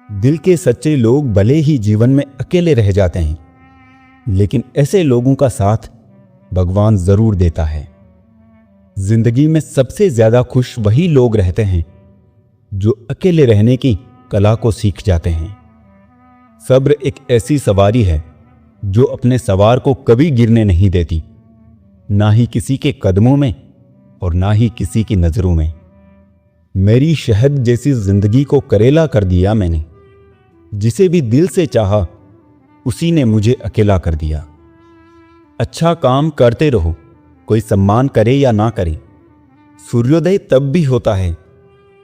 दिल के सच्चे लोग भले ही जीवन में अकेले रह जाते हैं, लेकिन ऐसे लोगों का साथ भगवान जरूर देता है। जिंदगी में सबसे ज्यादा खुश वही लोग रहते हैं जो अकेले रहने की कला को सीख जाते हैं। सब्र एक ऐसी सवारी है जो अपने सवार को कभी गिरने नहीं देती, ना ही किसी के कदमों में और ना ही किसी की नजरों में। मेरी शहद जैसी जिंदगी को करेला कर दिया मैंने, जिसे भी दिल से चाहा उसी ने मुझे अकेला कर दिया। अच्छा काम करते रहो, कोई सम्मान करे या ना करे। सूर्योदय तब भी होता है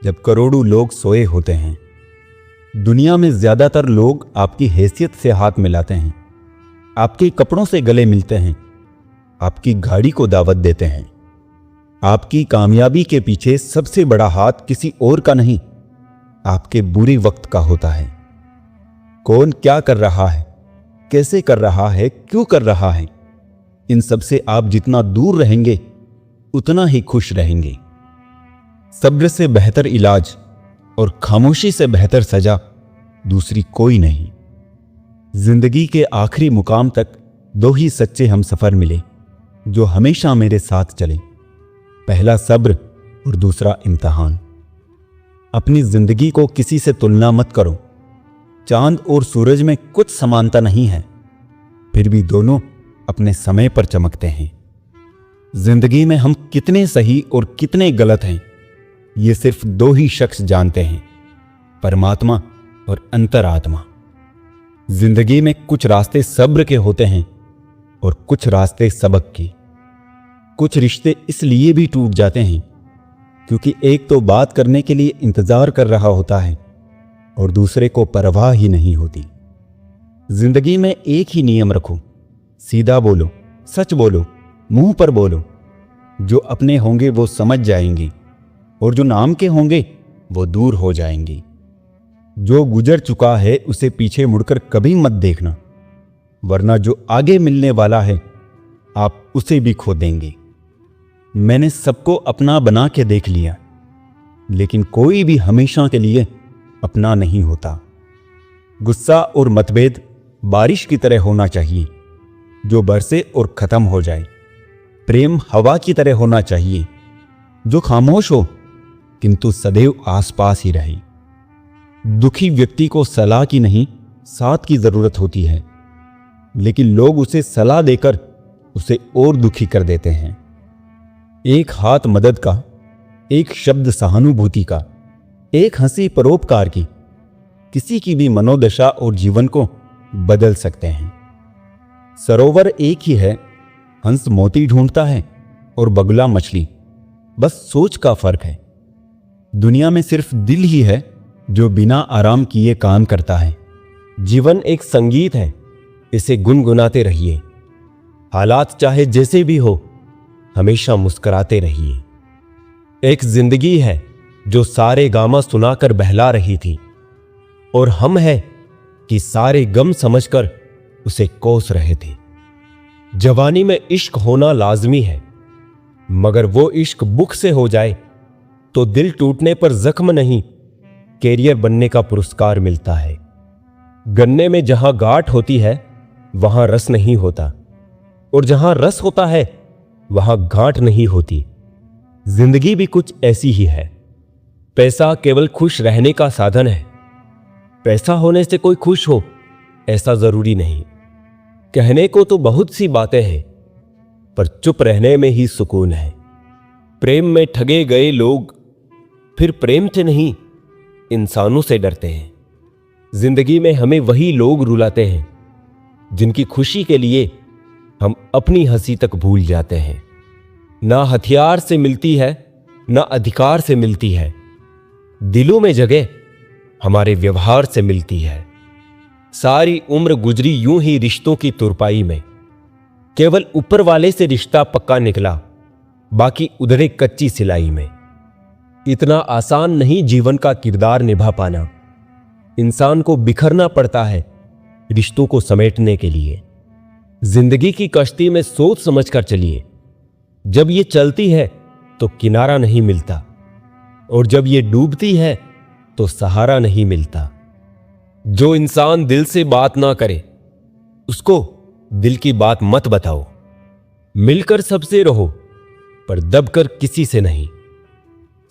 जब करोड़ों लोग सोए होते हैं। दुनिया में ज्यादातर लोग आपकी हैसियत से हाथ मिलाते हैं, आपके कपड़ों से गले मिलते हैं, आपकी गाड़ी को दावत देते हैं। आपकी कामयाबी के पीछे सबसे बड़ा हाथ किसी और का नहीं, आपके बुरे वक्त का होता है। कौन क्या कर रहा है, कैसे कर रहा है, क्यों कर रहा है, इन सब से आप जितना दूर रहेंगे उतना ही खुश रहेंगे। सब्र से बेहतर इलाज और खामोशी से बेहतर सजा दूसरी कोई नहीं। जिंदगी के आखिरी मुकाम तक दो ही सच्चे हम सफर मिले जो हमेशा मेरे साथ चले, पहला सब्र और दूसरा इम्तिहान। अपनी जिंदगी को किसी से तुलना मत करो। चांद और सूरज में कुछ समानता नहीं है, फिर भी दोनों अपने समय पर चमकते हैं। जिंदगी में हम कितने सही और कितने गलत हैं, ये सिर्फ दो ही शख्स जानते हैं, परमात्मा और अंतरात्मा। जिंदगी में कुछ रास्ते सब्र के होते हैं और कुछ रास्ते सबक के। कुछ रिश्ते इसलिए भी टूट जाते हैं क्योंकि एक तो बात करने के लिए इंतजार कर रहा होता है और दूसरे को परवाह ही नहीं होती। जिंदगी में एक ही नियम रखो, सीधा बोलो, सच बोलो, मुंह पर बोलो। जो अपने होंगे वो समझ जाएंगे और जो नाम के होंगे वो दूर हो जाएंगे। जो गुजर चुका है उसे पीछे मुड़कर कभी मत देखना, वरना जो आगे मिलने वाला है आप उसे भी खो देंगे। मैंने सबको अपना बना के देख लिया, लेकिन कोई भी हमेशा के लिए अपना नहीं होता। गुस्सा और मतभेद बारिश की तरह होना चाहिए जो बरसे और खत्म हो जाए। प्रेम हवा की तरह होना चाहिए जो खामोश हो किंतु सदैव आसपास ही रहे। दुखी व्यक्ति को सलाह की नहीं, साथ की जरूरत होती है, लेकिन लोग उसे सलाह देकर उसे और दुखी कर देते हैं। एक हाथ मदद का, एक शब्द सहानुभूति का, एक हंसी परोपकार की किसी की भी मनोदशा और जीवन को बदल सकते हैं। सरोवर एक ही है, हंस मोती ढूंढता है और बगुला मछली, बस सोच का फर्क है। दुनिया में सिर्फ दिल ही है जो बिना आराम किए काम करता है। जीवन एक संगीत है, इसे गुनगुनाते रहिए। हालात चाहे जैसे भी हो, हमेशा मुस्कुराते रहिए। एक जिंदगी है जो सारे गामा सुनाकर बहला रही थी और हम है कि सारे गम समझकर उसे कोस रहे थे। जवानी में इश्क होना लाजमी है, मगर वो इश्क बुख से हो जाए तो दिल टूटने पर जख्म नहीं, कैरियर बनने का पुरस्कार मिलता है। गन्ने में जहां गांठ होती है वहां रस नहीं होता, और जहां रस होता है वहां गांठ नहीं होती। जिंदगी भी कुछ ऐसी ही है। पैसा केवल खुश रहने का साधन है। पैसा होने से कोई खुश हो ऐसा जरूरी नहीं। कहने को तो बहुत सी बातें हैं, पर चुप रहने में ही सुकून है। प्रेम में ठगे गए लोग फिर प्रेम से नहीं, इंसानों से डरते हैं। जिंदगी में हमें वही लोग रुलाते हैं जिनकी खुशी के लिए हम अपनी हंसी तक भूल जाते हैं। ना हथियार से मिलती है, ना अधिकार से मिलती है। दिलों में जगह हमारे व्यवहार से मिलती है। सारी उम्र गुजरी यूं ही रिश्तों की तुरपाई में। केवल ऊपर वाले से रिश्ता पक्का निकला, बाकी उधरे कच्ची सिलाई में। इतना आसान नहीं जीवन का किरदार निभा पाना। इंसान को बिखरना पड़ता है रिश्तों को समेटने के लिए। जिंदगी की कश्ती में सोच समझकर चलिए। जब ये चलती है तो किनारा नहीं मिलता, और जब ये डूबती है तो सहारा नहीं मिलता। जो इंसान दिल से बात ना करे उसको दिल की बात मत बताओ। मिलकर सबसे रहो पर दबकर किसी से नहीं।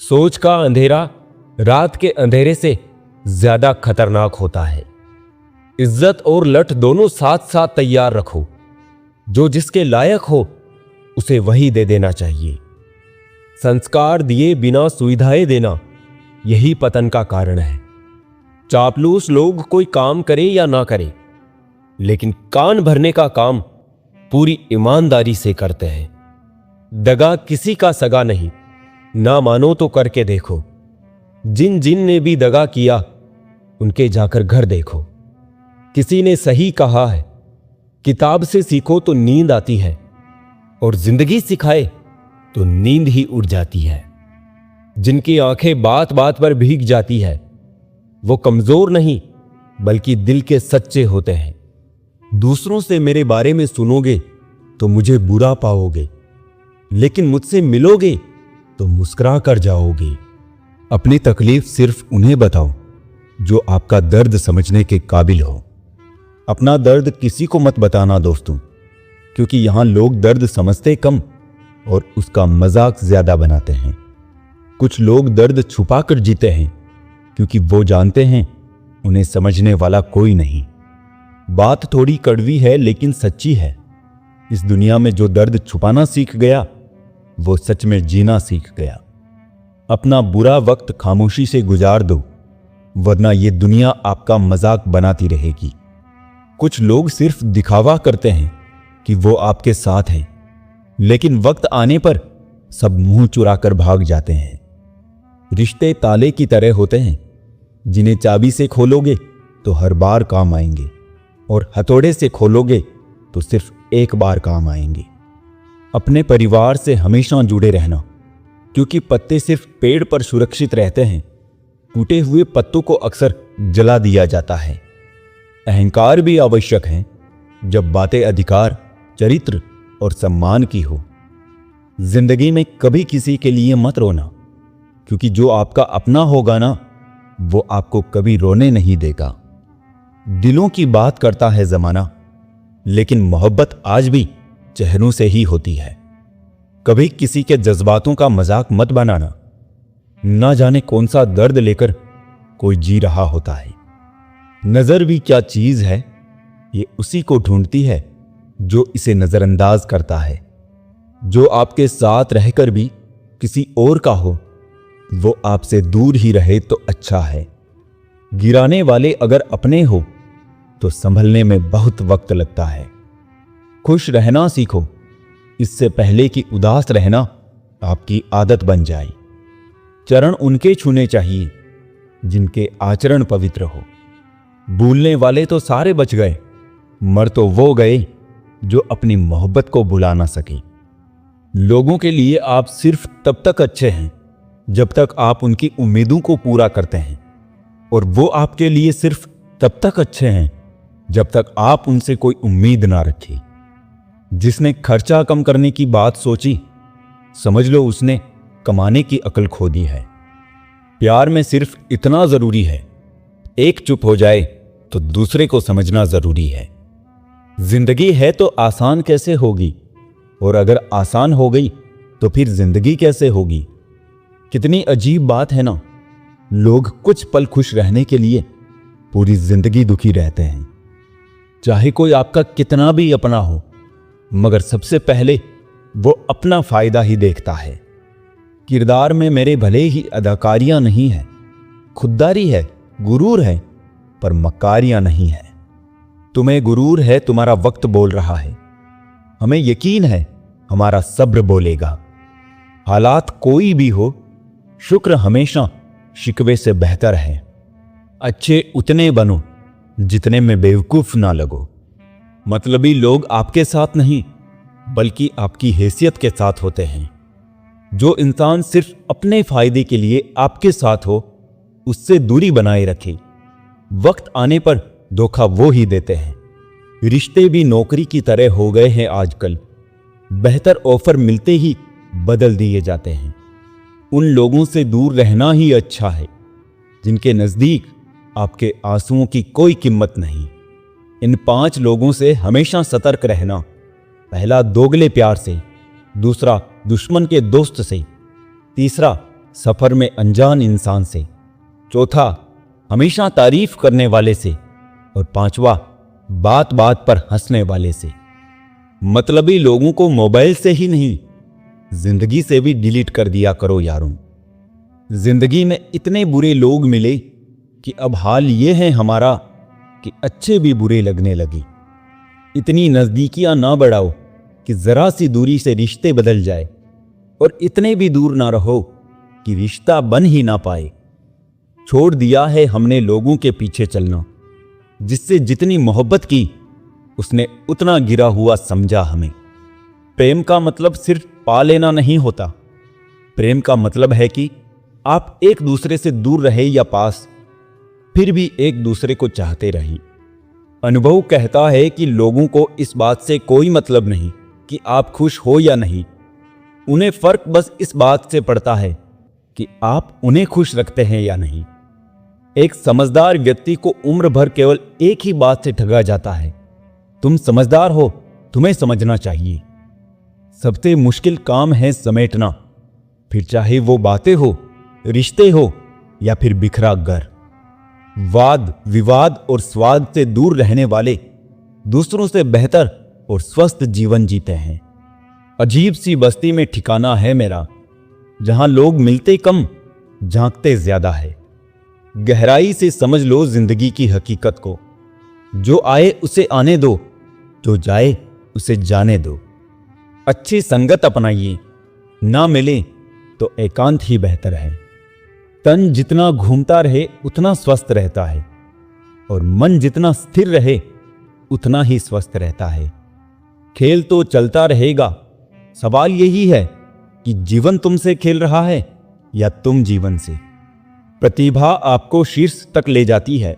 सोच का अंधेरा रात के अंधेरे से ज्यादा खतरनाक होता है। इज्जत और लठ दोनों साथ साथ तैयार रखो। जो जिसके लायक हो उसे वही दे देना चाहिए। संस्कार दिए बिना सुविधाएं देना यही पतन का कारण है। चापलूस लोग कोई काम करे या ना करे, लेकिन कान भरने का काम पूरी ईमानदारी से करते हैं। दगा किसी का सगा नहीं, ना मानो तो करके देखो। जिन जिन ने भी दगा किया उनके जाकर घर देखो। किसी ने सही कहा है, किताब से सीखो तो नींद आती है और जिंदगी सिखाए तो नींद ही उड़ जाती है। जिनकी आंखें बात बात पर भीग जाती है वो कमजोर नहीं बल्कि दिल के सच्चे होते हैं। दूसरों से मेरे बारे में सुनोगे तो मुझे बुरा पाओगे, लेकिन मुझसे मिलोगे तो मुस्कुरा कर जाओगे। अपनी तकलीफ सिर्फ उन्हें बताओ जो आपका दर्द समझने के काबिल हो। अपना दर्द किसी को मत बताना दोस्तों, क्योंकि यहां लोग दर्द समझते कम और उसका मजाक ज्यादा बनाते हैं। कुछ लोग दर्द छुपाकर जीते हैं क्योंकि वो जानते हैं उन्हें समझने वाला कोई नहीं। बात थोड़ी कड़वी है लेकिन सच्ची है। इस दुनिया में जो दर्द छुपाना सीख गया वो सच में जीना सीख गया। अपना बुरा वक्त खामोशी से गुजार दो, वरना ये दुनिया आपका मजाक बनाती रहेगी। कुछ लोग सिर्फ दिखावा करते हैं कि वो आपके साथ हैं, लेकिन वक्त आने पर सब मुंह चुराकर भाग जाते हैं। रिश्ते ताले की तरह होते हैं, जिन्हें चाबी से खोलोगे तो हर बार काम आएंगे और हथौड़े से खोलोगे तो सिर्फ एक बार काम आएंगे। अपने परिवार से हमेशा जुड़े रहना, क्योंकि पत्ते सिर्फ पेड़ पर सुरक्षित रहते हैं। टूटे हुए पत्तों को अक्सर जला दिया जाता है। अहंकार भी आवश्यक है जब बातें अधिकार, चरित्र और सम्मान की हो। जिंदगी में कभी किसी के लिए मत रोना, क्योंकि जो आपका अपना होगा ना, वो आपको कभी रोने नहीं देगा। दिलों की बात करता है जमाना, लेकिन मोहब्बत आज भी चेहरों से ही होती है। कभी किसी के जज्बातों का मजाक मत बनाना। ना जाने कौन सा दर्द लेकर कोई जी रहा होता है। नजर भी क्या चीज है, ये उसी को ढूंढती है जो इसे नजरअंदाज करता है। जो आपके साथ रहकर भी किसी और का हो, वो आपसे दूर ही रहे तो अच्छा है। गिराने वाले अगर अपने हो तो संभलने में बहुत वक्त लगता है। खुश रहना सीखो, इससे पहले कि उदास रहना आपकी आदत बन जाए। चरण उनके छूने चाहिए जिनके आचरण पवित्र हो। भूलने वाले तो सारे बच गए, मर तो वो गए जो अपनी मोहब्बत को भुला ना सके। लोगों के लिए आप सिर्फ तब तक अच्छे हैं जब तक आप उनकी उम्मीदों को पूरा करते हैं, और वो आपके लिए सिर्फ तब तक अच्छे हैं जब तक आप उनसे कोई उम्मीद ना रखें। जिसने खर्चा कम करने की बात सोची, समझ लो उसने कमाने की अकल खो दी है। प्यार में सिर्फ इतना जरूरी है, एक चुप हो जाए तो दूसरे को समझना जरूरी है। जिंदगी है तो आसान कैसे होगी, और अगर आसान हो गई तो फिर जिंदगी कैसे होगी। कितनी अजीब बात है ना, लोग कुछ पल खुश रहने के लिए पूरी जिंदगी दुखी रहते हैं। चाहे कोई आपका कितना भी अपना हो, मगर सबसे पहले वो अपना फायदा ही देखता है। किरदार में मेरे भले ही अदाकारियां नहीं है, खुददारी है, गुरूर है, पर मक्कारियां नहीं है। तुम्हें गुरूर है, तुम्हारा वक्त बोल रहा है। हमें यकीन है हमारा सब्र बोलेगा। हालात कोई भी हो, शुक्र हमेशा शिकवे से बेहतर है। अच्छे उतने बनो जितने में बेवकूफ ना लगो। मतलबी लोग आपके साथ नहीं बल्कि आपकी हैसियत के साथ होते हैं। जो इंसान सिर्फ अपने फायदे के लिए आपके साथ हो, उससे दूरी बनाए रखे। वक्त आने पर धोखा वो ही देते हैं। रिश्ते भी नौकरी की तरह हो गए हैं आजकल। बेहतर ऑफर मिलते ही बदल दिए जाते हैं। उन लोगों से दूर रहना ही अच्छा है जिनके नजदीक आपके आंसुओं की कोई कीमत नहीं। इन 5 लोगों से हमेशा सतर्क रहना। पहला, दोगले प्यार से। दूसरा, दुश्मन के दोस्त से। तीसरा, सफर में अनजान इंसान से। चौथा, हमेशा तारीफ करने वाले से। और पांचवा, बात बात पर हंसने वाले से। मतलबी लोगों को मोबाइल से ही नहीं, जिंदगी से भी डिलीट कर दिया करो यारों। जिंदगी में इतने बुरे लोग मिले कि अब हाल ये है हमारा कि अच्छे भी बुरे लगने लगे। इतनी नजदीकियां ना बढ़ाओ कि जरा सी दूरी से रिश्ते बदल जाए, और इतने भी दूर ना रहो कि रिश्ता बन ही ना पाए। छोड़ दिया है हमने लोगों के पीछे चलना, जिससे जितनी मोहब्बत की उसने उतना गिरा हुआ समझा हमें। प्रेम का मतलब सिर्फ पा लेना नहीं होता। प्रेम का मतलब है कि आप एक दूसरे से दूर रहे या पास, फिर भी एक दूसरे को चाहते रहे। अनुभव कहता है कि लोगों को इस बात से कोई मतलब नहीं कि आप खुश हो या नहीं। उन्हें फर्क बस इस बात से पड़ता है कि आप उन्हें खुश रखते हैं या नहीं। एक समझदार व्यक्ति को उम्र भर केवल एक ही बात से ठगा जाता है, तुम समझदार हो, तुम्हें समझना चाहिए। सबसे मुश्किल काम है समेटना, फिर चाहे वो बातें हो, रिश्ते हो या फिर बिखरा घर। वाद विवाद और स्वाद से दूर रहने वाले दूसरों से बेहतर और स्वस्थ जीवन जीते हैं। अजीब सी बस्ती में ठिकाना है मेरा, जहां लोग मिलते कम, झांकते ज्यादा है। गहराई से समझ लो जिंदगी की हकीकत को। जो आए उसे आने दो, जो जाए उसे जाने दो। अच्छी संगत अपनाइए, ना मिले तो एकांत ही बेहतर है। तन जितना घूमता रहे उतना स्वस्थ रहता है, और मन जितना स्थिर रहे उतना ही स्वस्थ रहता है। खेल तो चलता रहेगा, सवाल यही है कि जीवन तुमसे खेल रहा है या तुम जीवन से। प्रतिभा आपको शीर्ष तक ले जाती है,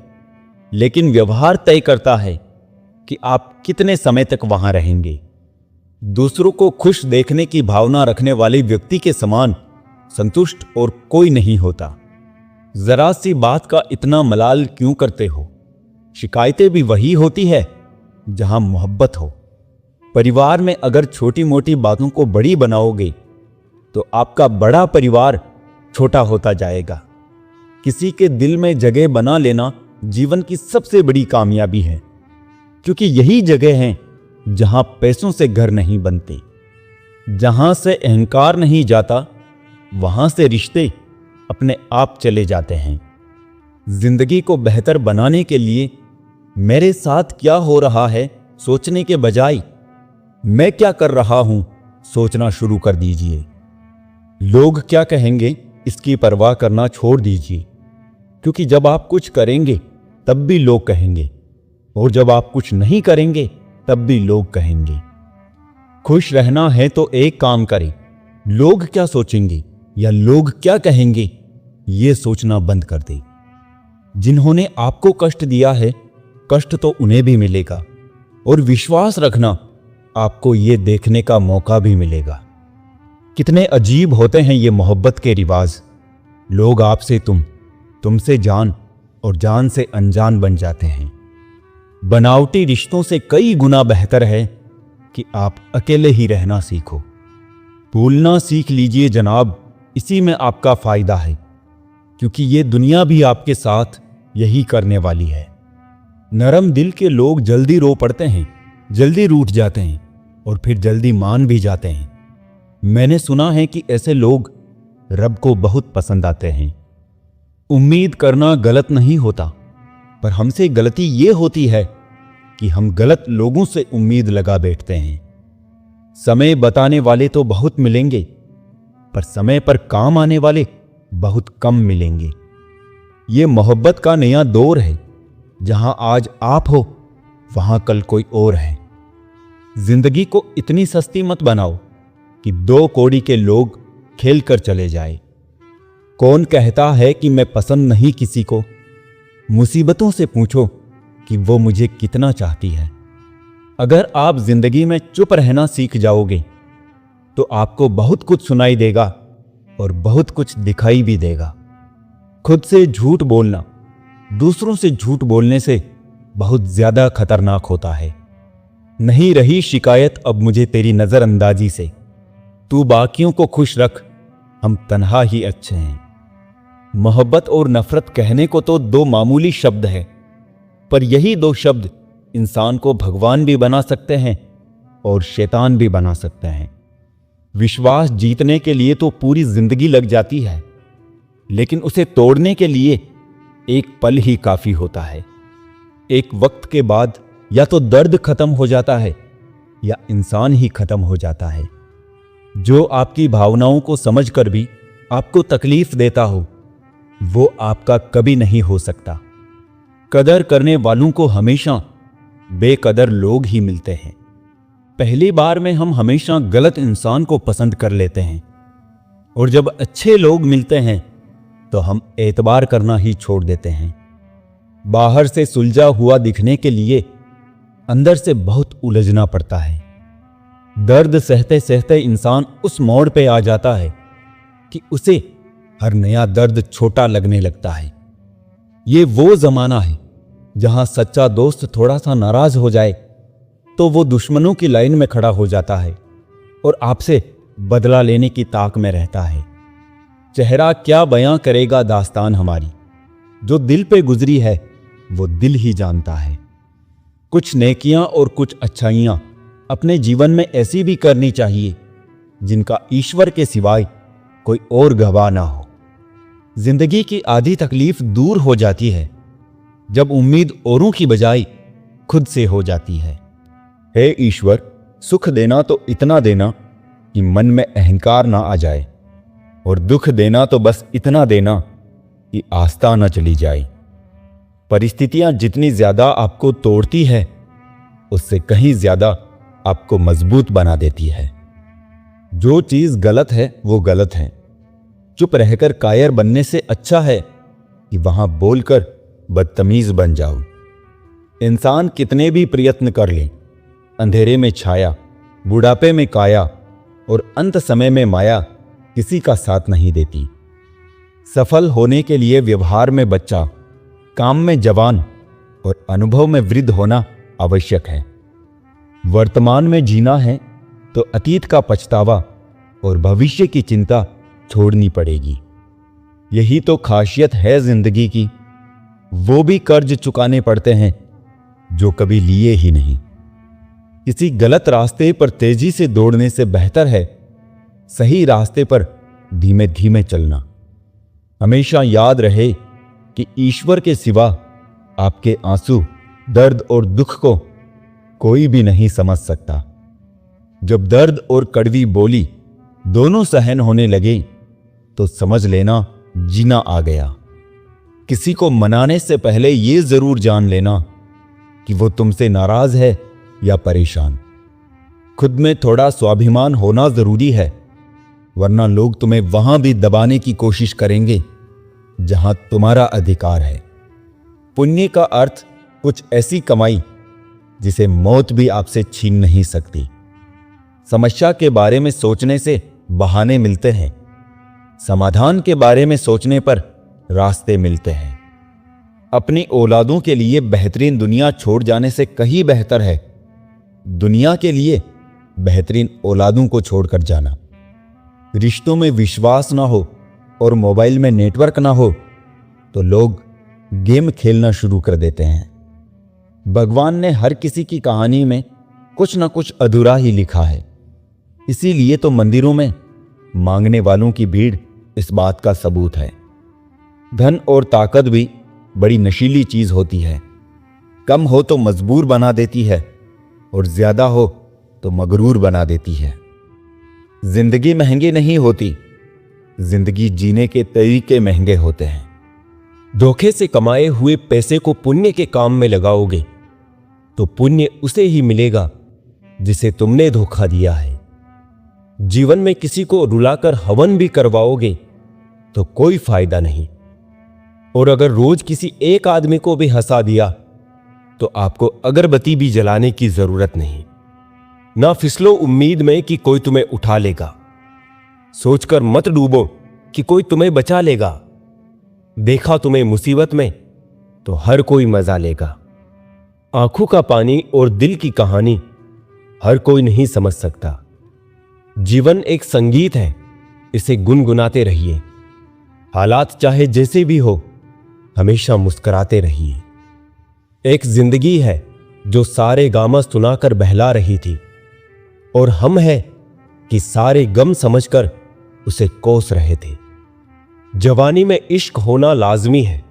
लेकिन व्यवहार तय करता है कि आप कितने समय तक वहां रहेंगे। दूसरों को खुश देखने की भावना रखने वाले व्यक्ति के समान संतुष्ट और कोई नहीं होता। जरा सी बात का इतना मलाल क्यों करते हो? शिकायतें भी वही होती है जहां मोहब्बत हो। परिवार में अगर छोटी मोटी बातों को बड़ी बनाओगे तो आपका बड़ा परिवार छोटा होता जाएगा। किसी के दिल में जगह बना लेना जीवन की सबसे बड़ी कामयाबी है, क्योंकि यही जगह है जहां पैसों से घर नहीं बनते, जहां से अहंकार नहीं जाता, वहां से रिश्ते अपने आप चले जाते हैं। जिंदगी को बेहतर बनाने के लिए मेरे साथ क्या हो रहा है सोचने के बजाय मैं क्या कर रहा हूं सोचना शुरू कर दीजिए। लोग क्या कहेंगे इसकी परवाह करना छोड़ दीजिए, क्योंकि जब आप कुछ करेंगे तब भी लोग कहेंगे, और जब आप कुछ नहीं करेंगे तब भी लोग कहेंगे। खुश रहना है तो एक काम करें, लोग क्या सोचेंगे या लोग क्या कहेंगे ये सोचना बंद कर दें। जिन्होंने आपको कष्ट दिया है, कष्ट तो उन्हें भी मिलेगा, और विश्वास रखना आपको ये देखने का मौका भी मिलेगा। कितने अजीब होते हैं ये मोहब्बत के रिवाज। लोग आपसे तुमसे जान और जान से अनजान बन जाते हैं। बनावटी रिश्तों से कई गुना बेहतर है कि आप अकेले ही रहना सीखो। भूलना सीख लीजिए जनाब, इसी में आपका फायदा है, क्योंकि ये दुनिया भी आपके साथ यही करने वाली है। नरम दिल के लोग जल्दी रो पड़ते हैं, जल्दी रूठ जाते हैं और फिर जल्दी मान भी जाते हैं। मैंने सुना है कि ऐसे लोग रब को बहुत पसंद आते हैं। उम्मीद करना गलत नहीं होता, पर हमसे गलती ये होती है कि हम गलत लोगों से उम्मीद लगा बैठते हैं। समय बताने वाले तो बहुत मिलेंगे, पर समय पर काम आने वाले बहुत कम मिलेंगे। ये मोहब्बत का नया दौर है, जहां आज आप हो वहां कल कोई और है। जिंदगी को इतनी सस्ती मत बनाओ कि 2 कौड़ी के लोग खेल कर चले जाए। कौन कहता है कि मैं पसंद नहीं किसी को? मुसीबतों से पूछो कि वो मुझे कितना चाहती है। अगर आप जिंदगी में चुप रहना सीख जाओगे तो आपको बहुत कुछ सुनाई देगा और बहुत कुछ दिखाई भी देगा। खुद से झूठ बोलना दूसरों से झूठ बोलने से बहुत ज्यादा खतरनाक होता है। नहीं रही शिकायत अब मुझे तेरी नजरअंदाजी से। तू बाकियों को खुश रख, हम तन्हा ही अच्छे हैं। मोहब्बत और नफरत कहने को तो दो मामूली शब्द हैं, पर यही दो शब्द इंसान को भगवान भी बना सकते हैं और शैतान भी बना सकते हैं। विश्वास जीतने के लिए तो पूरी जिंदगी लग जाती है, लेकिन उसे तोड़ने के लिए एक पल ही काफी होता है। एक वक्त के बाद या तो दर्द खत्म हो जाता है या इंसान ही खत्म हो जाता है। जो आपकी भावनाओं को समझकर भी आपको तकलीफ देता हो, वो आपका कभी नहीं हो सकता। कदर करने वालों को हमेशा बेकदर लोग ही मिलते हैं। पहली बार में हम हमेशा गलत इंसान को पसंद कर लेते हैं, और जब अच्छे लोग मिलते हैं तो हम एतबार करना ही छोड़ देते हैं। बाहर से सुलझा हुआ दिखने के लिए अंदर से बहुत उलझना पड़ता है। दर्द सहते सहते इंसान उस मोड़ पे आ जाता है कि उसे हर नया दर्द छोटा लगने लगता है। ये वो जमाना है जहां सच्चा दोस्त थोड़ा सा नाराज हो जाए तो वो दुश्मनों की लाइन में खड़ा हो जाता है और आपसे बदला लेने की ताक में रहता है। चेहरा क्या बयां करेगा दास्तान हमारी, जो दिल पे गुजरी है वो दिल ही जानता है। कुछ नेकियां और कुछ अच्छाइयां अपने जीवन में ऐसी भी करनी चाहिए जिनका ईश्वर के सिवाय कोई और गवाह ना हो। जिंदगी की आधी तकलीफ दूर हो जाती है जब उम्मीद औरों की बजाय खुद से हो जाती है। हे ईश्वर, सुख देना तो इतना देना कि मन में अहंकार ना आ जाए, और दुख देना तो बस इतना देना कि आस्था न चली जाए। परिस्थितियां जितनी ज्यादा आपको तोड़ती है, उससे कहीं ज्यादा आपको मजबूत बना देती है। जो चीज गलत है वो गलत है। चुप रहकर कायर बनने से अच्छा है कि वहां बोलकर बदतमीज बन जाओ। इंसान कितने भी प्रयत्न कर ले, अंधेरे में छाया, बुढ़ापे में काया और अंत समय में माया किसी का साथ नहीं देती। सफल होने के लिए व्यवहार में बच्चा, काम में जवान और अनुभव में वृद्ध होना आवश्यक है। वर्तमान में जीना है तो अतीत का पछतावा और भविष्य की चिंता छोड़नी पड़ेगी। यही तो खासियत है जिंदगी की। वो भी कर्ज चुकाने पड़ते हैं जो कभी लिए ही नहीं। किसी गलत रास्ते पर तेजी से दौड़ने से बेहतर है सही रास्ते पर धीमे धीमे चलना। हमेशा याद रहे कि ईश्वर के सिवा आपके आंसू, दर्द और दुख को कोई भी नहीं समझ सकता। जब दर्द और कड़वी बोली दोनों सहन होने लगे तो समझ लेना जीना आ गया। किसी को मनाने से पहले यह जरूर जान लेना कि वो तुमसे नाराज है या परेशान। खुद में थोड़ा स्वाभिमान होना जरूरी है, वरना लोग तुम्हें वहां भी दबाने की कोशिश करेंगे जहां तुम्हारा अधिकार है। पुण्य का अर्थ कुछ ऐसी कमाई जिसे मौत भी आपसे छीन नहीं सकती। समस्या के बारे में सोचने से बहाने मिलते हैं, समाधान के बारे में सोचने पर रास्ते मिलते हैं। अपनी औलादों के लिए बेहतरीन दुनिया छोड़ जाने से कहीं बेहतर है दुनिया के लिए बेहतरीन औलादों को छोड़कर जाना। रिश्तों में विश्वास ना हो और मोबाइल में नेटवर्क ना हो तो लोग गेम खेलना शुरू कर देते हैं। भगवान ने हर किसी की कहानी में कुछ ना कुछ अधूरा ही लिखा है। इसीलिए तो मंदिरों में मांगने वालों की भीड़ इस बात का सबूत है। धन और ताकत भी बड़ी नशीली चीज होती है। कम हो तो मजबूर बना देती है और ज्यादा हो तो मगरूर बना देती है। जिंदगी महंगी नहीं होती, जिंदगी जीने के तरीके महंगे होते हैं। धोखे से कमाए हुए पैसे को पुण्य के काम में लगाओगे तो पुण्य उसे ही मिलेगा जिसे तुमने धोखा दिया है। जीवन में किसी को रुलाकर हवन भी करवाओगे तो कोई फायदा नहीं, और अगर रोज किसी एक आदमी को भी हंसा दिया तो आपको अगरबत्ती भी जलाने की जरूरत नहीं। ना फिसलो उम्मीद में कि कोई तुम्हें उठा लेगा। सोचकर मत डूबो कि कोई तुम्हें बचा लेगा। देखा तुम्हें मुसीबत में तो हर कोई मजा लेगा। आंखों का पानी और दिल की कहानी हर कोई नहीं समझ सकता। जीवन एक संगीत है, इसे गुनगुनाते रहिए। हालात चाहे जैसे भी हो, हमेशा मुस्कुराते रहिए। एक जिंदगी है जो सारे गामा सुनाकर बहला रही थी, और हम है कि सारे गम समझकर उसे कोस रहे थे। जवानी में इश्क होना लाजमी है,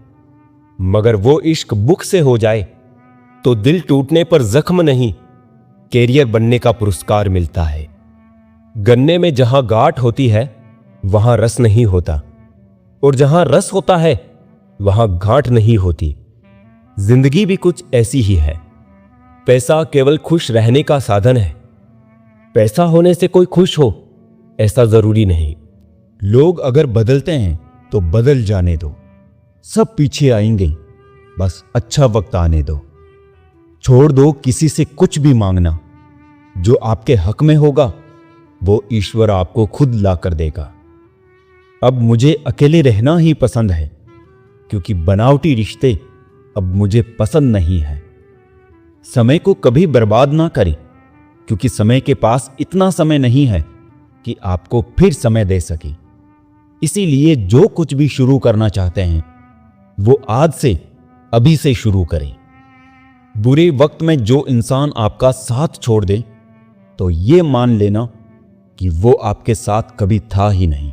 मगर वो इश्क बुक से हो जाए तो दिल टूटने पर जख्म नहीं, कैरियर बनने का पुरस्कार मिलता है। गन्ने में जहां गांठ होती है वहां रस नहीं होता, और जहां रस होता है वहां गांठ नहीं होती। जिंदगी भी कुछ ऐसी ही है। पैसा केवल खुश रहने का साधन है। पैसा होने से कोई खुश हो ऐसा जरूरी नहीं। लोग अगर बदलते हैं तो बदल जाने दो, सब पीछे आएंगे, बस अच्छा वक्त आने दो। छोड़ दो किसी से कुछ भी मांगना, जो आपके हक में होगा वो ईश्वर आपको खुद ला कर देगा। अब मुझे अकेले रहना ही पसंद है, क्योंकि बनावटी रिश्ते अब मुझे पसंद नहीं है। समय को कभी बर्बाद ना करें, क्योंकि समय के पास इतना समय नहीं है कि आपको फिर समय दे सके। इसीलिए जो कुछ भी शुरू करना चाहते हैं वो आज से, अभी से शुरू करें। बुरे वक्त में जो इंसान आपका साथ छोड़ दे तो ये मान लेना कि वो आपके साथ कभी था ही नहीं।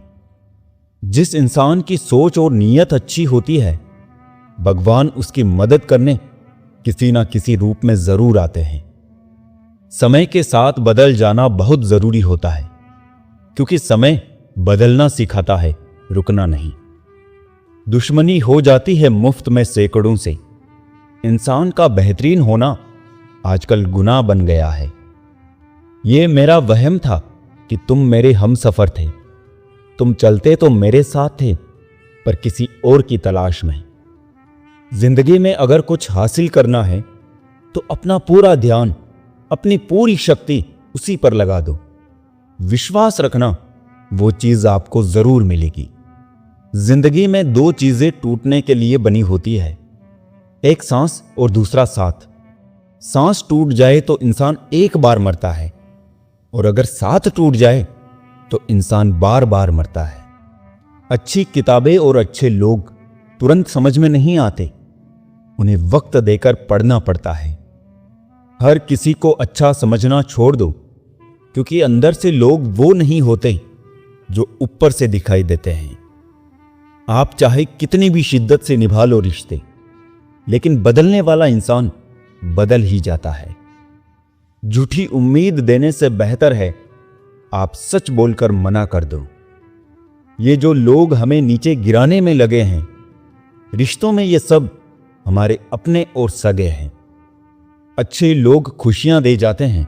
जिस इंसान की सोच और नीयत अच्छी होती है, भगवान उसकी मदद करने किसी ना किसी रूप में जरूर आते हैं। समय के साथ बदल जाना बहुत जरूरी होता है, क्योंकि समय बदलना सिखाता है, रुकना नहीं। दुश्मनी हो जाती है मुफ्त में सैकड़ों से। इंसान का बेहतरीन होना आजकल गुनाह बन गया है। ये मेरा वहम था कि तुम मेरे हमसफर थे। तुम चलते तो मेरे साथ थे, पर किसी और की तलाश में। जिंदगी में अगर कुछ हासिल करना है तो अपना पूरा ध्यान, अपनी पूरी शक्ति उसी पर लगा दो। विश्वास रखना, वो चीज आपको जरूर मिलेगी। जिंदगी में दो चीजें टूटने के लिए बनी होती है, एक सांस और दूसरा साथ। सांस टूट जाए तो इंसान एक बार मरता है, और अगर साथ टूट जाए तो इंसान बार बार मरता है। अच्छी किताबें और अच्छे लोग तुरंत समझ में नहीं आते, उन्हें वक्त देकर पढ़ना पड़ता है। हर किसी को अच्छा समझना छोड़ दो, क्योंकि अंदर से लोग वो नहीं होते जो ऊपर से दिखाई देते हैं। आप चाहे कितनी भी शिद्दत से निभा लो रिश्ते, लेकिन बदलने वाला इंसान बदल ही जाता है। झूठी उम्मीद देने से बेहतर है आप सच बोलकर मना कर दो। ये जो लोग हमें नीचे गिराने में लगे हैं, रिश्तों में ये सब हमारे अपने और सगे हैं। अच्छे लोग खुशियां दे जाते हैं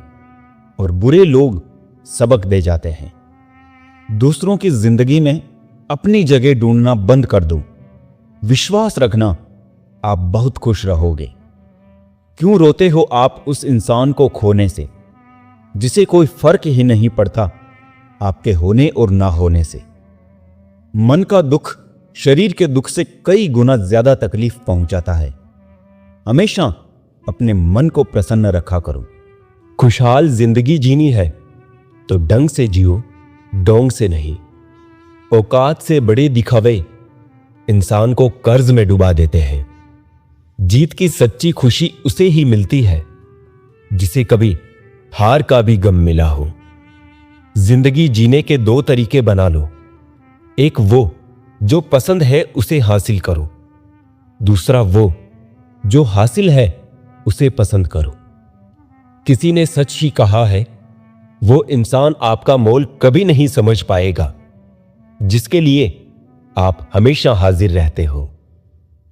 और बुरे लोग सबक दे जाते हैं। दूसरों की जिंदगी में अपनी जगह ढूंढना बंद कर दो। विश्वास रखना, आप बहुत खुश रहोगे। क्यों रोते हो आप उस इंसान को खोने से, जिसे कोई फर्क ही नहीं पड़ता आपके होने और ना होने से। मन का दुख शरीर के दुख से कई गुना ज्यादा तकलीफ पहुंचाता है। हमेशा अपने मन को प्रसन्न रखा करो। खुशहाल जिंदगी जीनी है तो ढंग से जियो, डोंग से नहीं। औकात से बड़े दिखावे इंसान को कर्ज में डुबा देते हैं। जीत की सच्ची खुशी उसे ही मिलती है जिसे कभी हार का भी गम मिला हो। जिंदगी जीने के दो तरीके बना लो, एक वो जो पसंद है उसे हासिल करो, दूसरा वो जो हासिल है उसे पसंद करो। किसी ने सच ही कहा है, वो इंसान आपका मोल कभी नहीं समझ पाएगा जिसके लिए आप हमेशा हाजिर रहते हो।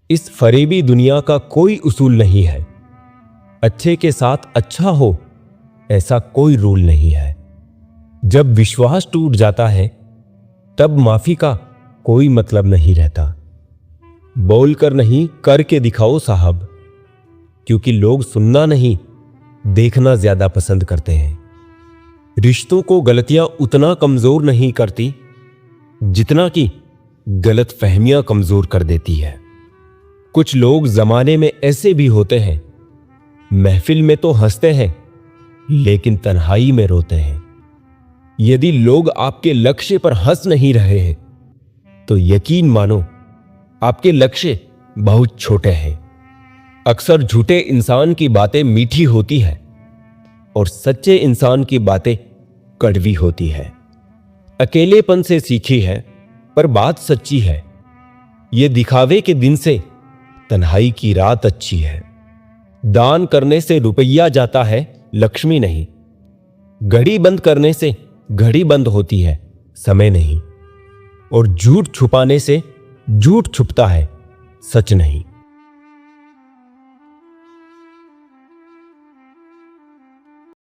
इस फरेबी दुनिया का कोई उसूल नहीं है। अच्छे के साथ अच्छा हो ऐसा कोई रूल नहीं है। जब विश्वास टूट जाता है तब माफी का कोई मतलब नहीं रहता। बोलकर नहीं करके दिखाओ साहब, क्योंकि लोग सुनना नहीं देखना ज्यादा पसंद करते हैं। रिश्तों को गलतियां उतना कमजोर नहीं करती जितना कि गलत फहमियां कमजोर कर देती है। कुछ लोग जमाने में ऐसे भी होते हैं, महफिल में तो हंसते हैं लेकिन तन्हाई में रोते हैं। यदि लोग आपके लक्ष्य पर हंस नहीं रहे हैं तो यकीन मानो आपके लक्ष्य बहुत छोटे हैं। अक्सर झूठे इंसान की बातें मीठी होती है और सच्चे इंसान की बातें कड़वी होती है। अकेलेपन से सीखी है पर बात सच्ची है। यह दिखावे के दिन से तन्हाई की रात अच्छी है। दान करने से रुपया जाता है, लक्ष्मी नहीं। घड़ी बंद करने से घड़ी बंद होती है, समय नहीं। और झूठ छुपाने से झूठ छुपता है, सच नहीं।